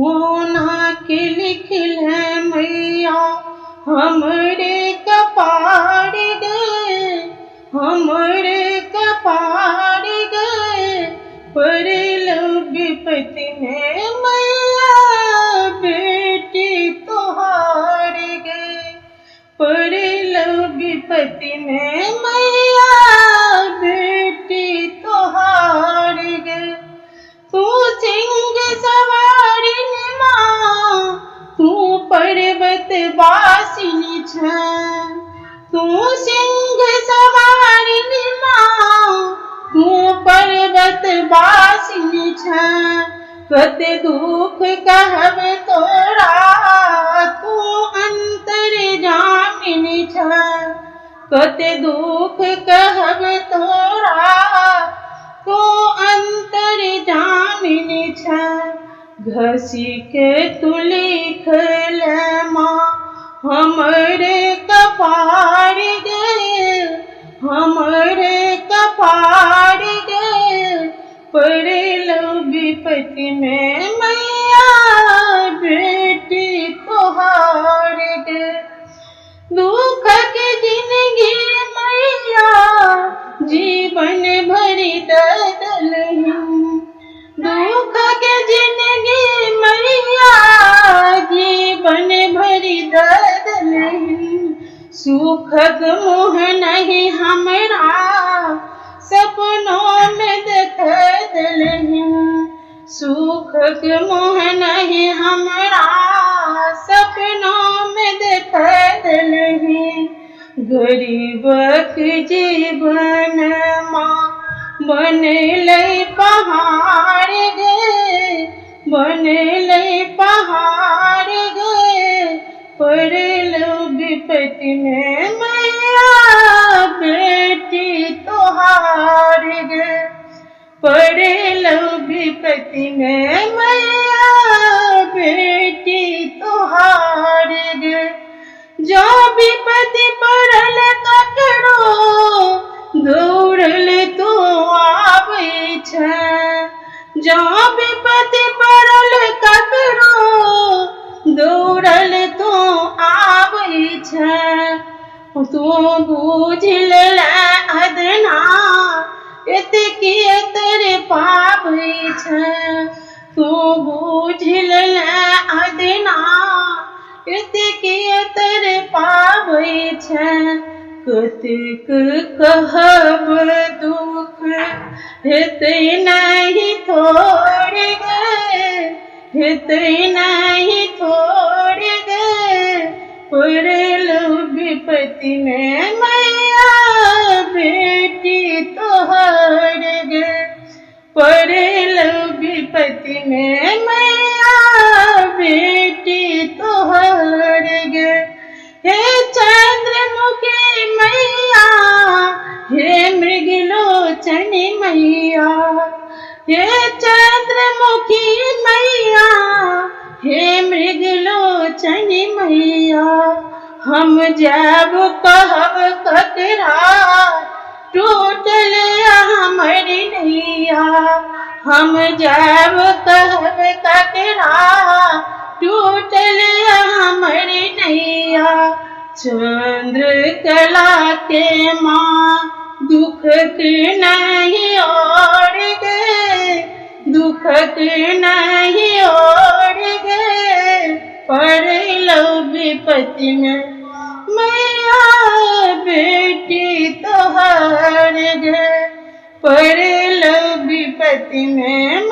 होना के लिख ले मैया हमरे कपार गए, हमरे कपार गए। पड़ल विपत्ति में मैया बेटी तोहार गए, पड़ल विपत्ति में मैया बेटी तोहार गए। तू सिंह सवारी माँ, तू पर्वत वासिनी छ, तू सिंह सवारी माँ, तू पर्वत वासिनी छ। कत दुख कहब तोरा, तू अंतर्यामिनी छ। कत दुख कहब तोरा, तू अंतर्यामिनी छ। घसी के तू लिखल माँ हमरे कपार गए, हमरे कपार गए। पड़ल विपत्ति में मैया बेटी तोहार गए। दुख के जिंदगी मैया जीवन भरी ददलही, दुख के जिंदगी मैया जीवन भरी ददलही। सुखक मुँह नहीं हमरा सपनों में देखलही, सुखक मुँह नहीं हमरा सपनों में देखलही। गरीबक जीवन माँ बनलै पहाड़ गए, बनलै पहाड़ गए। पड़ल विपत्ति में मैया बेटी तोहार गए, पड़ल विपत्ति में मैया बेटी तोहार गए। जो विपत्ति पड़ल ककरो दौड़ल तो आबै छ, जो विपत्ति पड़ल ककरो दौड़ल तो आबै छ। तू बूझ ले अदना एतकी तर पाबै छ, तू बूझ ले अदना एतकी तर पाबै छ। कतेक कहब दुख हेतै नहीं थोड़ गए, हेतै नहीं थोड़ गए। पड़ल विपत्ति में मैया बेटी तोहार गए, पड़ल विपत्ति में मैया बेटी तोहार गए। हे चंद्रमुखी मैया, हे मृगलोचनी मैया, हे चंद्रमुखी मैया, हे मृगलोचनी मैया। हम जब कहब ककरा टूटल हमरी नैया, हम जब कहब ककरा टूटल हमरी नैया। चंद्रकला के माँ दुख के नहीं और गए, दुख के नहीं और गए। पड़ल विपत्ति में मैया बेटी तोहार गए, पड़ल विपत्ति में